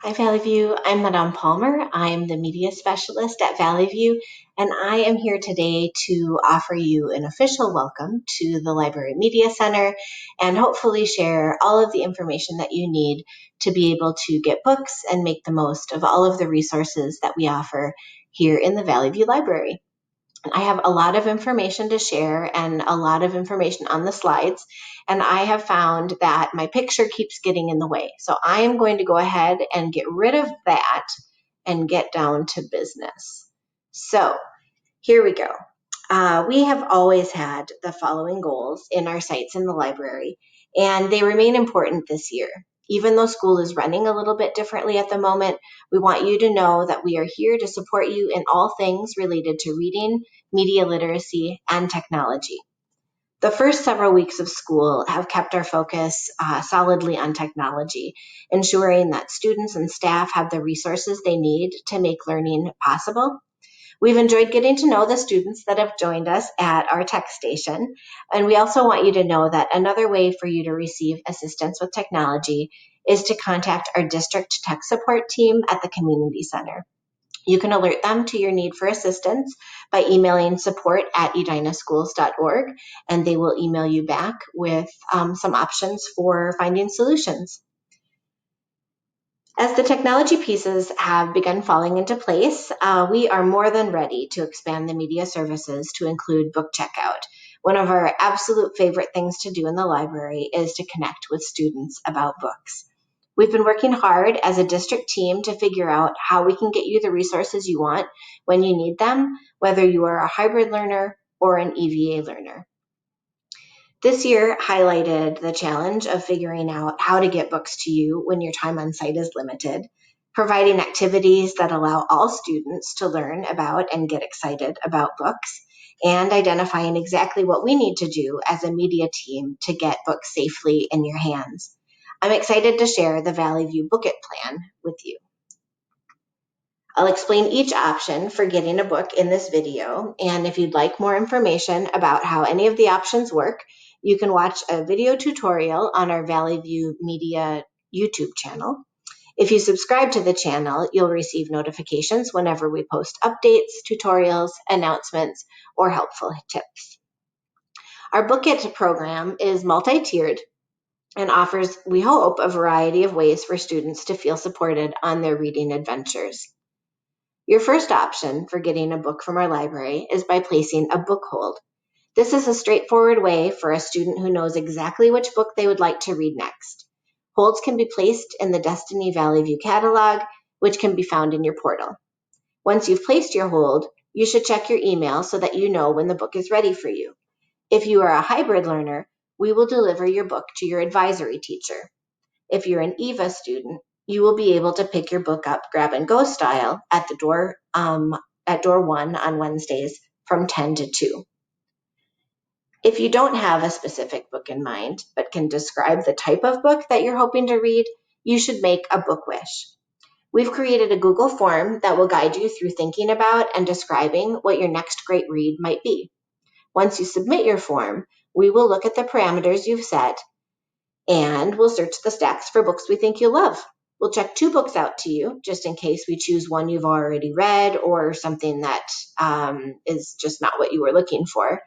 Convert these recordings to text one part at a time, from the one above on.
Hi, Valley View. I'm Madame Palmer. I'm the media specialist at Valley View, and I am here today to offer you an official welcome to the Library Media Center and hopefully share all of the information that you need to be able to get books and make the most of all of the resources that we offer here in the Valley View Library. I have a lot of information to share and a lot of information on the slides, and I have found that my picture keeps getting in the way. So I am going to go ahead and get rid of that and get down to business. So here we go. We have always had the following goals in our sites in the library, and they remain important this year. Even though school is running a little bit differently at the moment, we want you to know that we are here to support you in all things related to reading, media literacy, and technology. The first several weeks of school have kept our focus solidly on technology, ensuring that students and staff have the resources they need to make learning possible. We've enjoyed getting to know the students that have joined us at our tech station, and we also want you to know that another way for you to receive assistance with technology is to contact our district tech support team at the community center. You can alert them to your need for assistance by emailing support@edinaschools.org, and they will email you back with some options for finding solutions. As the technology pieces have begun falling into place, we are more than ready to expand the media services to include book checkout. One of our absolute favorite things to do in the library is to connect with students about books. We've been working hard as a district team to figure out how we can get you the resources you want when you need them, whether you are a hybrid learner or an EVA learner. This year highlighted the challenge of figuring out how to get books to you when your time on site is limited, providing activities that allow all students to learn about and get excited about books, and identifying exactly what we need to do as a media team to get books safely in your hands. I'm excited to share the Valley View Bookkit plan with you. I'll explain each option for getting a book in this video, and if you'd like more information about how any of the options work, you can watch a video tutorial on our Valley View Media YouTube channel. If you subscribe to the channel, you'll receive notifications whenever we post updates, tutorials, announcements, or helpful tips. Our Bookkit program is multi-tiered and offers, we hope, a variety of ways for students to feel supported on their reading adventures. Your first option for getting a book from our library is by placing a book hold. This is a straightforward way for a student who knows exactly which book they would like to read next. Holds can be placed in the Destiny Valley View catalog, which can be found in your portal. Once you've placed your hold, you should check your email so that you know when the book is ready for you. If you are a hybrid learner, we will deliver your book to your advisory teacher. If you're an EVA student, you will be able to pick your book up grab and go style at the door at door 1 on Wednesdays from 10 to 2. If you don't have a specific book in mind, but can describe the type of book that you're hoping to read, you should make a book wish. We've created a Google form that will guide you through thinking about and describing what your next great read might be. Once you submit your form, we will look at the parameters you've set and we'll search the stacks for books we think you'll love. We'll check 2 books out to you just in case we choose one you've already read or something that is just not what you were looking for.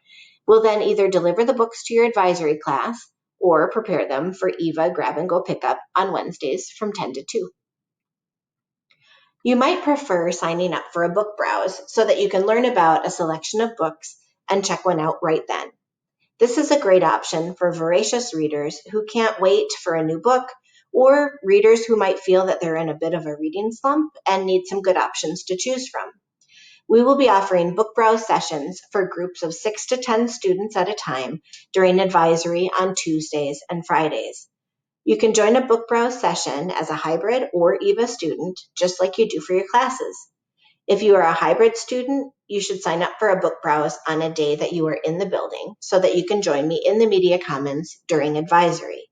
We'll then either deliver the books to your advisory class or prepare them for EVA grab and go pickup on Wednesdays from 10 to 2. You might prefer signing up for a book browse so that you can learn about a selection of books and check one out right then. This is a great option for voracious readers who can't wait for a new book, or readers who might feel that they're in a bit of a reading slump and need some good options to choose from. We will be offering book browse sessions for groups of 6 to 10 students at a time during advisory on Tuesdays and Fridays. You can join a book browse session as a hybrid or EVA student, just like you do for your classes. If you are a hybrid student, you should sign up for a book browse on a day that you are in the building so that you can join me in the Media Commons during advisory.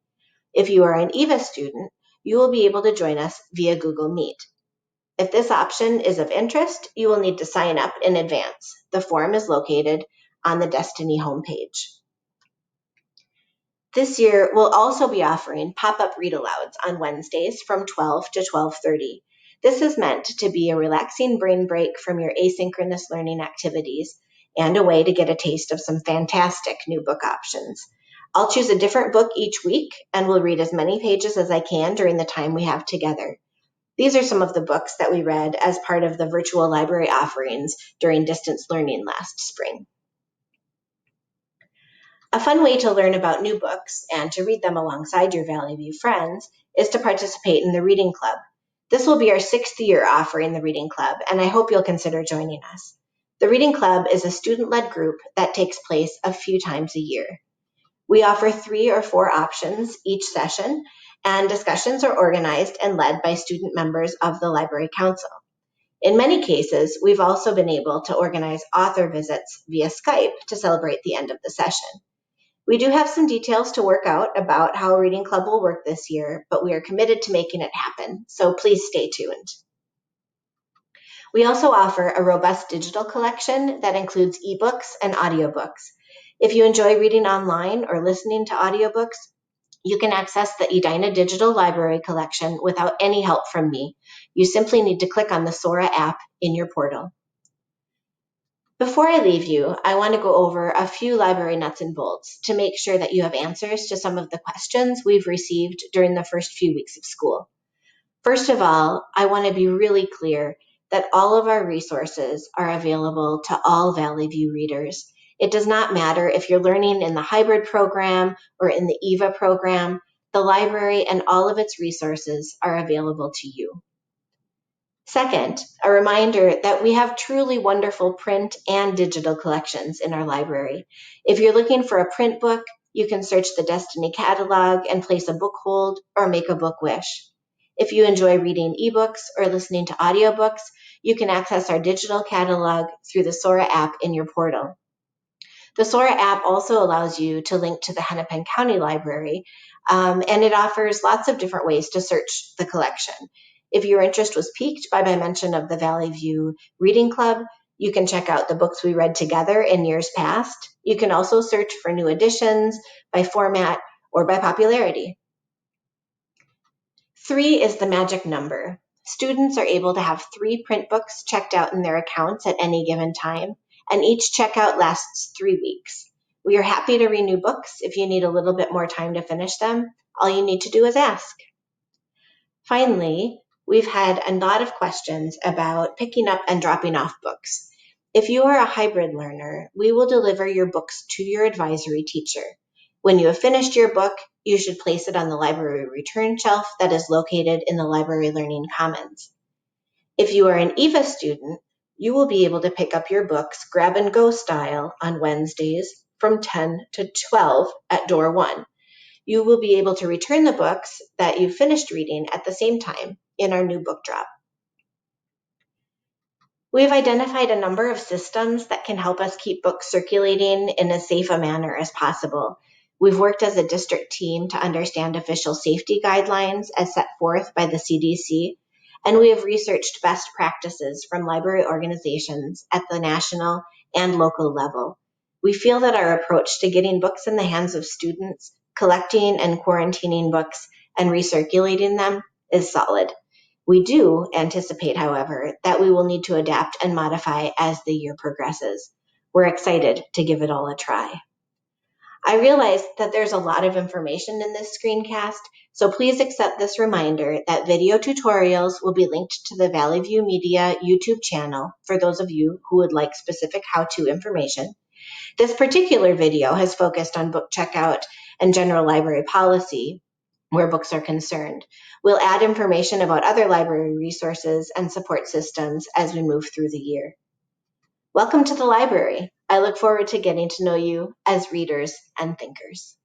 If you are an EVA student, you will be able to join us via Google Meet. If this option is of interest, you will need to sign up in advance. The form is located on the Destiny homepage. This year, we'll also be offering pop-up read-alouds on Wednesdays from 12 to 12:30. This is meant to be a relaxing brain break from your asynchronous learning activities and a way to get a taste of some fantastic new book options. I'll choose a different book each week and will read as many pages as I can during the time we have together. These are some of the books that we read as part of the virtual library offerings during distance learning last spring. A fun way to learn about new books and to read them alongside your Valley View friends is to participate in the Reading Club. This will be our 6th year offering the Reading Club, and I hope you'll consider joining us. The Reading Club is a student-led group that takes place a few times a year. We offer 3 or 4 options each session, and discussions are organized and led by student members of the Library Council. In many cases, we've also been able to organize author visits via Skype to celebrate the end of the session. We do have some details to work out about how a reading club will work this year, but we are committed to making it happen, so please stay tuned. We also offer a robust digital collection that includes ebooks and audiobooks. If you enjoy reading online or listening to audiobooks, you can access the Edina Digital Library Collection without any help from me. You simply need to click on the Sora app in your portal. Before I leave you, I want to go over a few library nuts and bolts to make sure that you have answers to some of the questions we've received during the first few weeks of school. First of all, I want to be really clear that all of our resources are available to all Valley View readers. It does not matter if you're learning in the hybrid program or in the EVA program, the library and all of its resources are available to you. Second, a reminder that we have truly wonderful print and digital collections in our library. If you're looking for a print book, you can search the Destiny catalog and place a book hold or make a book wish. If you enjoy reading ebooks or listening to audiobooks, you can access our digital catalog through the Sora app in your portal. The Sora app also allows you to link to the Hennepin County Library, and it offers lots of different ways to search the collection. If your interest was piqued by my mention of the Valley View Reading Club, you can check out the books we read together in years past. You can also search for new editions by format or by popularity. 3 is the magic number. Students are able to have 3 print books checked out in their accounts at any given time, and each checkout lasts 3 weeks. We are happy to renew books if you need a little bit more time to finish them. All you need to do is ask. Finally, we've had a lot of questions about picking up and dropping off books. If you are a hybrid learner, we will deliver your books to your advisory teacher. When you have finished your book, you should place it on the library return shelf that is located in the Library Learning Commons. If you are an EVA student, you will be able to pick up your books grab-and-go style on Wednesdays from 10 to 12 at door 1. You will be able to return the books that you finished reading at the same time in our new book drop. We've identified a number of systems that can help us keep books circulating in as safe a manner as possible. We've worked as a district team to understand official safety guidelines as set forth by the CDC, and we have researched best practices from library organizations at the national and local level. We feel that our approach to getting books in the hands of students, collecting and quarantining books, and recirculating them is solid. We do anticipate, however, that we will need to adapt and modify as the year progresses. We're excited to give it all a try. I realize that there's a lot of information in this screencast, so please accept this reminder that video tutorials will be linked to the Valley View Media YouTube channel for those of you who would like specific how-to information. This particular video has focused on book checkout and general library policy where books are concerned. We'll add information about other library resources and support systems as we move through the year. Welcome to the library. I look forward to getting to know you as readers and thinkers.